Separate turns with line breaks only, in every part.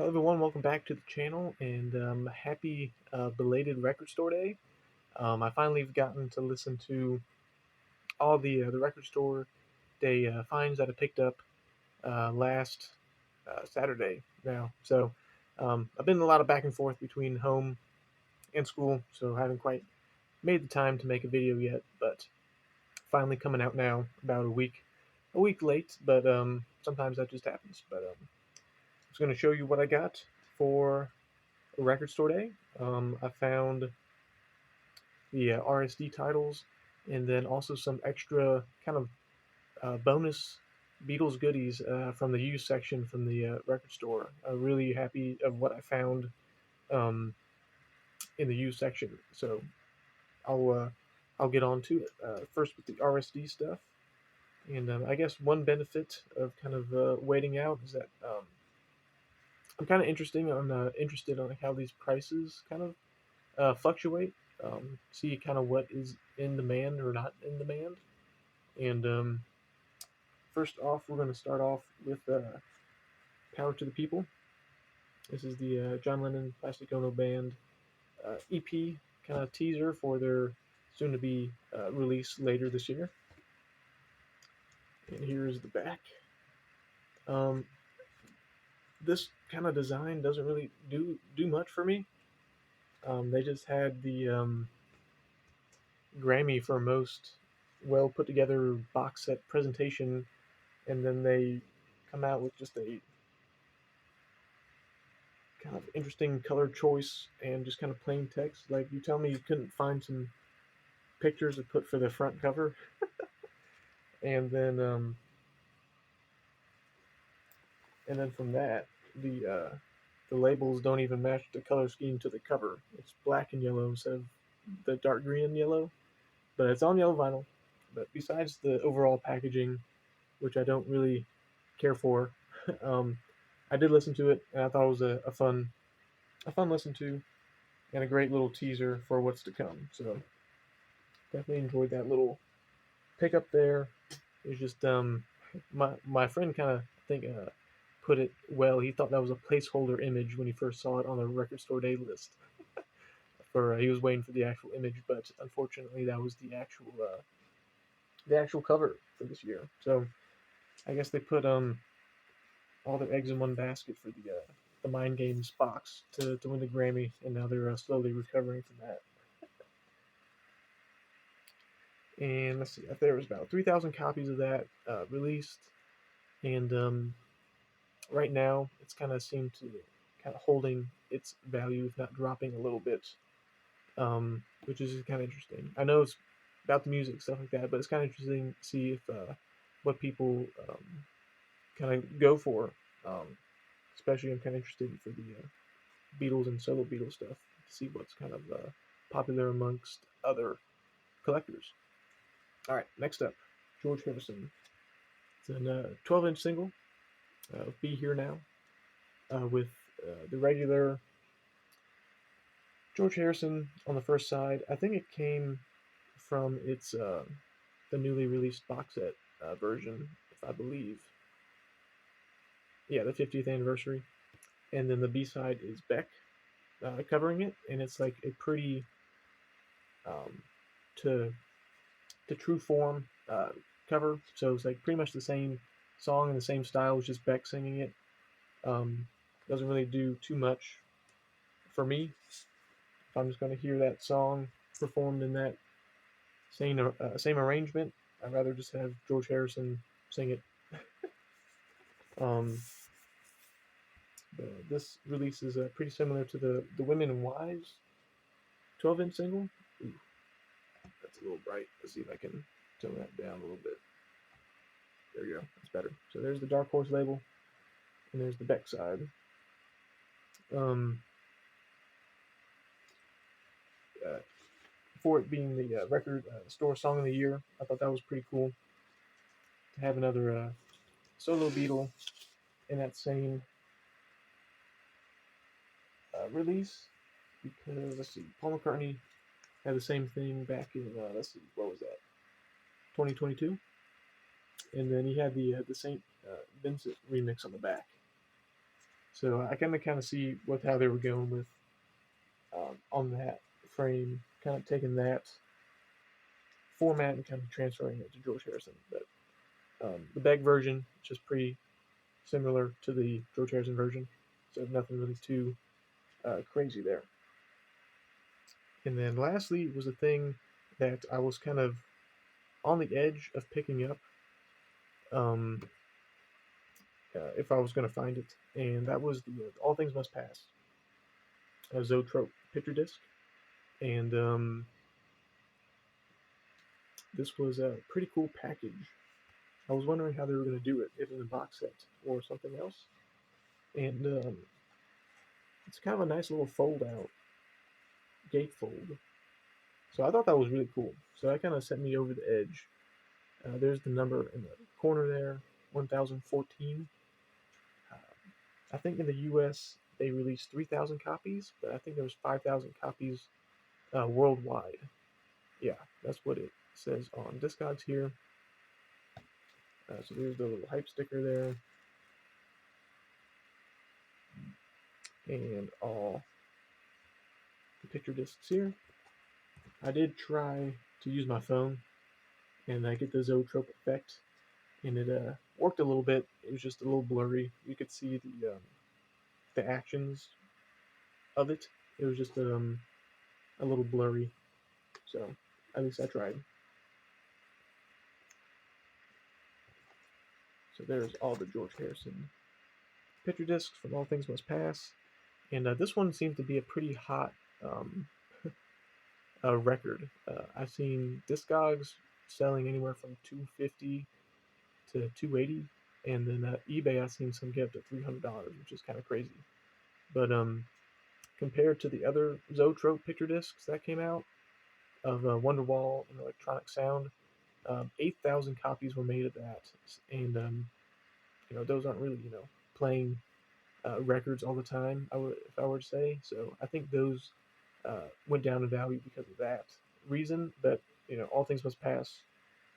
Hello everyone, welcome back to the channel, and happy belated Record Store Day. I finally have gotten to listen to all the Record Store Day finds that I picked up last Saturday now. So I've been a lot of back and forth between home and school, so I haven't quite made the time to make a video yet, but finally coming out now, about a week late, but sometimes that just happens. But I was going to show you what I got for Record Store Day. I found the RSD titles, and then also some extra kind of bonus Beatles goodies from the used section from the record store. I'm really happy of what I found um, in the used section. So I'll uh, I'll get on to it. First with the RSD stuff, and I guess one benefit of kind of waiting out is that I'm kind of interested on how these prices kind of fluctuate. See kind of what is in demand or not in demand. And first off, we're going to start off with "Power to the People." This is the John Lennon Plastic Ono Band EP kind of teaser for their soon-to-be release later this year. And here's the back. Um, this kind of design doesn't really do much for me. They just had the Grammy for most well put together box set presentation, and then they come out with just a kind of interesting color choice and just kind of plain text. Like, you tell me you couldn't find some pictures to put for the front cover, and then from that, the labels don't even match the color scheme to the cover. It's black and yellow instead of the dark green and yellow, but it's on yellow vinyl. But besides the overall packaging, which I don't really care for, um, I did listen to it, and I thought it was a fun listen to, and a great little teaser for what's to come. So definitely enjoyed that little pickup there. It's just my friend kind of think put it well. He thought that was a placeholder image when he first saw it on the record store day list. For he was waiting for the actual image, but unfortunately that was the actual cover for this year. So I guess they put all their eggs in one basket for the Mind Games box to win the Grammy, and now they're slowly recovering from that. And let's see, there was about 3,000 copies of that released, and right now it's kind of seemed to kind of holding its value, if not dropping a little bit, which is kind of interesting. I know it's about the music stuff like that, but it's kind of interesting to see if what people kind of go for. Um, Especially, I'm kind of interested for the Beatles and solo Beatles stuff to see what's kind of popular amongst other collectors. All right, next up, George Harrison. It's a 12-inch single, "Be Here Now," with the regular George Harrison on the first side. I think it came from its the newly released box set version, if I believe. Yeah, the 50th anniversary. And then the B side is Beck covering it, and it's like a pretty um, to true form cover. So it's like pretty much the same song and the same style, it's just Beck singing it. Doesn't really do too much for me. If I'm just going to hear that song performed in that same arrangement, I'd rather just have George Harrison sing it. Um, this release is pretty similar to the Women and Wives 12-inch single. Ooh, that's a little bright. Let's see if I can tone that down a little bit. There you go. That's better. So there's the Dark Horse label, and there's the Beck side. Um, uh, for it being the record store song of the year, I thought that was pretty cool to have another solo Beatle in that same release. Because let's see, Paul McCartney had the same thing back in let's see, what was that? 2022, and then he had the Saint Vincent remix on the back. So I kind of see what how they were going with on that frame, kind of taking that format and kind of transferring it to George Harrison. But the Beck version is just pretty similar to the George Harrison version, so nothing really too crazy there. And then lastly was a thing that I was kind of on the edge of picking up um, if I was going to find it, and that was the All Things Must Pass Zoetrope picture disc. And this was a pretty cool package. I was wondering how they were going to do it, if in a box set or something else. And it's kind of a nice little fold out gatefold. So I thought that was really cool. So that kind of set me over the edge. There's the number in the corner there, 1014. Uh, I think in the U.S. they released 3,000 copies, but I think there was 5,000 copies worldwide. Yeah, that's what it says on Discogs here. So there's the little hype sticker there, and all the picture discs here. I did try to use my phone and I get the zoetrope effect, and it worked a little bit. It was just a little blurry. You could see the actions of it. It was just a little blurry. So at least I tried. So there's all the George Harrison picture discs from All Things Must Pass, and this one seemed to be a pretty hot um, record. I've seen Discogs selling anywhere from 250 to 280, and then eBay I've seen some get up to $300, which is kind of crazy. But compared to the other Zoetrope picture discs that came out of Wonderwall and Electronic Sound, 8,000 copies were made of that, and those aren't really playing records all the time. If I were to say so, I think those went down in value because of that reason. But All Things Must Pass.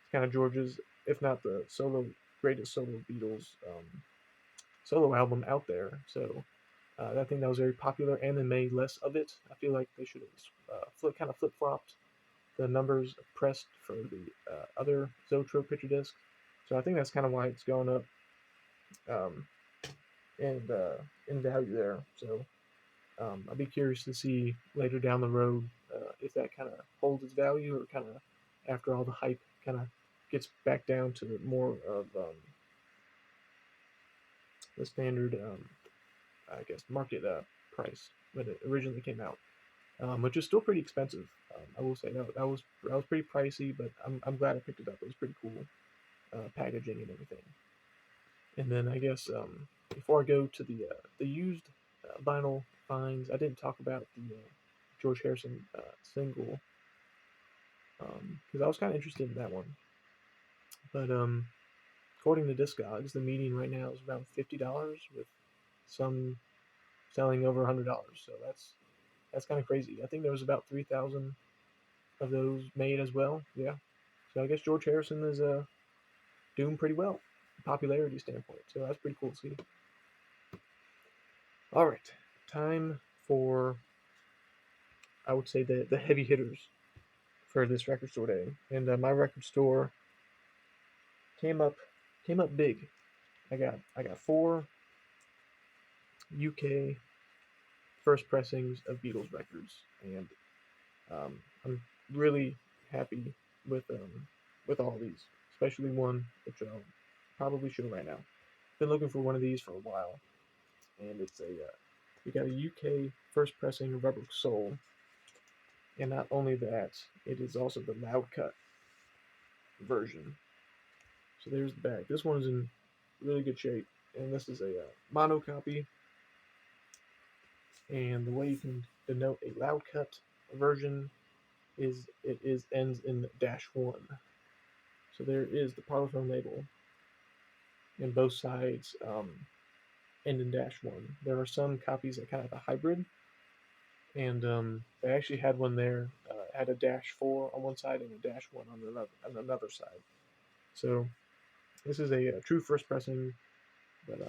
It's kind of George's, if not the greatest solo Beatles solo album out there. So I think that was very popular, and they made less of it. I feel like they should have kind of flip flopped the numbers pressed for the other Zoetrope picture disc. So I think that's kind of why it's gone up um, in value there. So I'd be curious to see later down the road if that kind of holds its value, or kind of after all the hype kind of gets back down to more of the standard, I guess, market price when it originally came out, which is still pretty expensive. I will say that was pretty pricey, but I'm glad I picked it up. It was pretty cool packaging and everything. And then I guess before I go to the used vinyl finds, I didn't talk about the George Harrison single because I was kind of interested in that one. But according to Discogs, the median right now is around $50, with some selling over $100. So that's kind of crazy. I think there was about 3,000 of those made as well. Yeah. So I guess George Harrison is doing pretty well, popularity standpoint. So that's pretty cool to see. All right, time for, I would say, the heavy hitters for this record store day, and my record store came up big. I got 4 UK first pressings of Beatles records, and I'm really happy with all these, especially one which I'll probably show right now. Been looking for one of these for a while, and it's we got a UK first pressing of Rubber Soul, and not only that, it is also the loud cut version. So there's the back. This one's in really good shape, and this is a mono copy. And the way you can denote a loud cut version is it is ends in -1. So there is the Parlophone label, and both sides end in -1. There are some copies that kind of have a hybrid, and they actually had one there, had a -4 on one side and a -1 on another side. So this is a true first pressing, but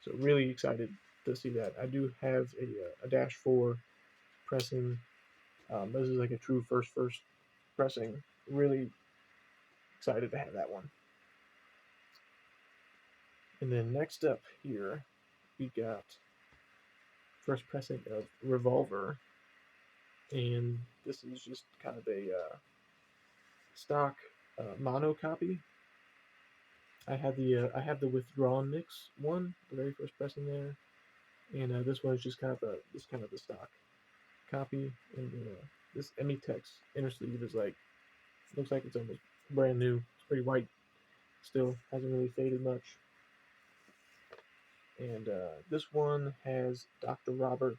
So really excited to see that. I do have a Dash 4 pressing. This is like a true first pressing. Really excited to have that one. And then next up here, we got first pressing of Revolver, and this is just kind of a stock mono copy. I have the withdrawn mix one, the very first pressing there, and this one is just kind of the stock copy. And this Emitex inner sleeve is like looks like it's almost brand new. It's pretty white still, hasn't really faded much. And this one has Dr. Robert.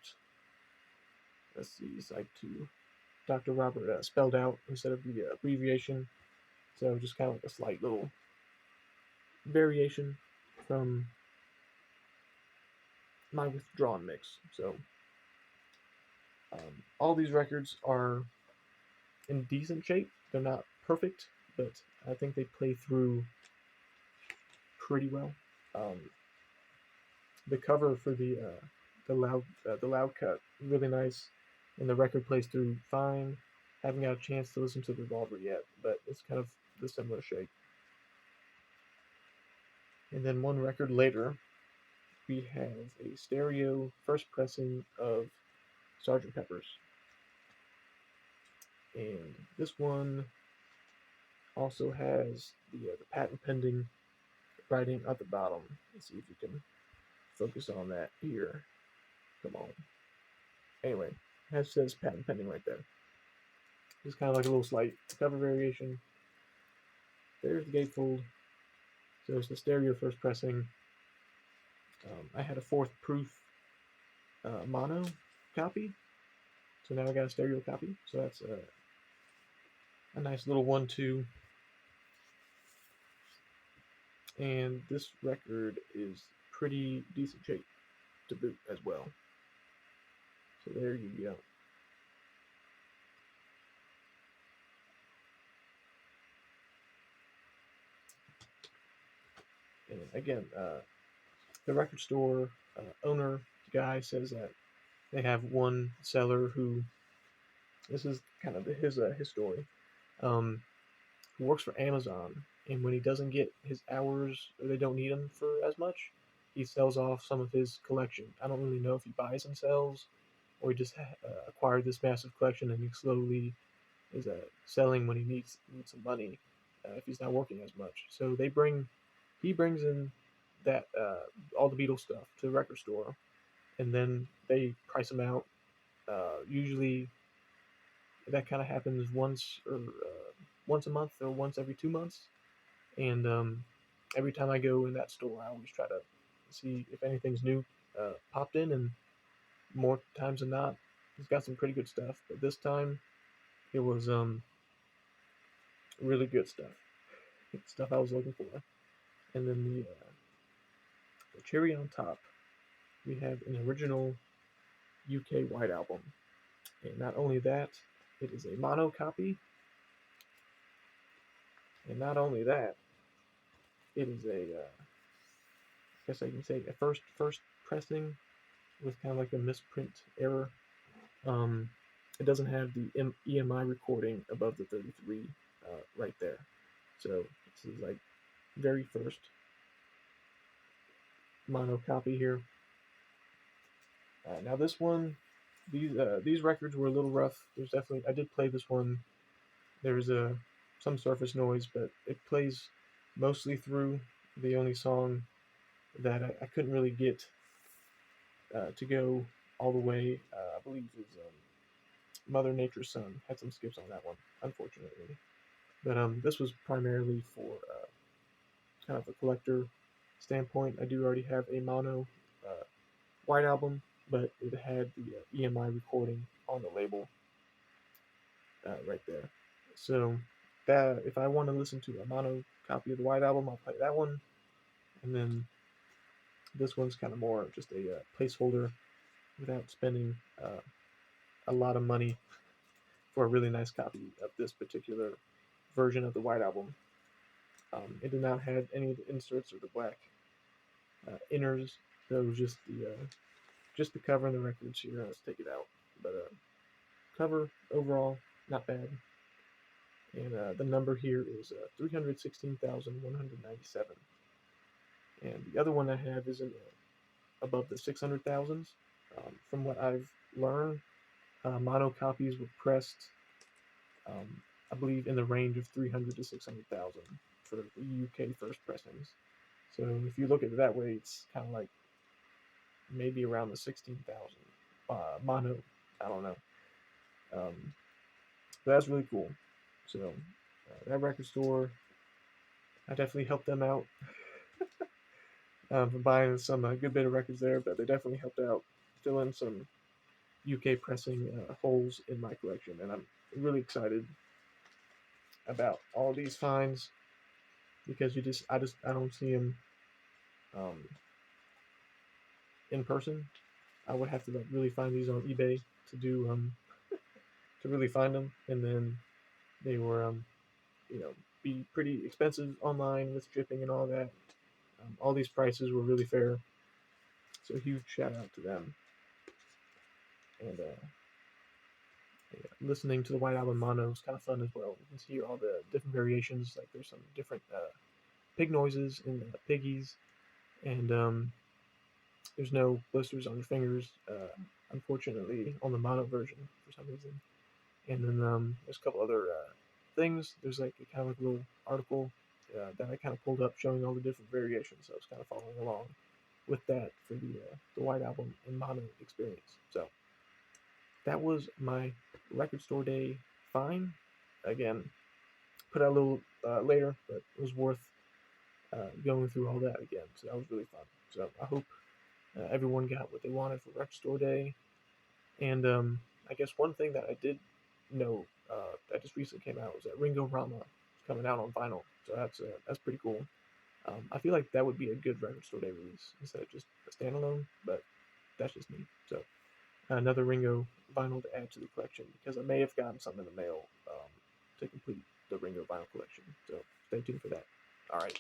Let's see, it's like to Dr. Robert spelled out instead of the abbreviation. So just kind of like a slight little variation from my withdrawn mix. So all these records are in decent shape. They're not perfect, but I think they play through pretty well. Um, the cover for the loud cut really nice, and the record plays through fine. Haven't got a chance to listen to the Revolver yet, but it's kind of the similar shape. And then one record later, we have a stereo first pressing of Sgt. Pepper's, and this one also has the patent pending writing at the bottom. Let's see if we can focus on that here. Come on. Anyway, it says patent pending right there. Just kind of like a little slight cover variation. There's the gatefold. So it's the stereo first pressing. I had a fourth proof mono copy, so now I got a stereo copy. So that's a nice little 1-2. And this record is pretty decent shape to boot as well. So there you go. And again, the record store owner guy says that they have one seller who, this is kind of his story, who works for Amazon, and when he doesn't get his hours or they don't need him for as much, he sells off some of his collection. I don't really know if he buys and sells, or he just acquired this massive collection and he slowly is selling when he needs some money if he's not working as much. So he brings in that all the Beatles stuff to the record store, and then they price them out. Usually, that kind of happens once a month or once every 2 months. And every time I go in that store, I always try to see if anything's new popped in, and more times than not, he's got some pretty good stuff. But this time, it was really good stuff, stuff I was looking for. And then the cherry on top, we have an original UK White Album, and not only that, it is a mono copy, and not only that, it is I guess I can say a first pressing with kind of like a misprint error. Um, it doesn't have the EMI recording above the 33 right there. So this is like very first mono copy here. Now this one, these records were a little rough. There's definitely I did play this one. There's some surface noise, but it plays mostly through. The only song that I couldn't really get to go all the way, I believe, is Mother Nature's Son. Had some skips on that one, unfortunately. But this was primarily for kind of a collector standpoint. I do already have a mono White Album, but it had the EMI recording on the label right there. So that if I want to listen to a mono copy of the White Album, I'll play that one. And then this one's kind of more just a placeholder without spending a lot of money for a really nice copy of this particular version of the White Album. It did not have any of the inserts or the black inners So just the cover and the records here. Let's take it out. But cover overall not bad. And the number here is 316,197. And the other one I have is above the 600,000s. From what I've learned, mono copies were pressed, I believe, in the range of 300 to 600,000 for the UK first pressings. So if you look at it that way, it's kind of like maybe around the 16,000 mono. I don't know. Um, but that's really cool. So that record store, I definitely helped them out for buying some good bit of records there, but they definitely helped out fill in some UK pressing holes in my collection, and I'm really excited about all these finds because I don't see them um, in person. I would have to like really find these on eBay to do to really find them, and then they were you know be pretty expensive online with shipping and all that. All these prices were really fair, so huge shout out to them. And yeah, listening to the White Album mono is kind of fun as well. You can hear all the different variations. Like there's some different pig noises in piggies, and there's no blisters on your fingers, unfortunately, on the mono version for some reason. And then there's a couple other things. There's like a kind of like a little article that I kind of pulled up showing all the different variations. So I was kind of following along with that for the White Album and mono experience. So that was my record store day find. Again, put out a little later, but it was worth going through all that again. So that was really fun. So I hope everyone got what they wanted for record store day. And I guess one thing that I did know that just recently came out was that Ringo Rama is coming out on vinyl. So that's pretty cool. I feel like that would be a good record store day release instead of just a standalone, but that's just me. So another Ringo vinyl to add to the collection because I may have gotten something in the mail to complete the Ringo vinyl collection. So stay tuned for that. All right.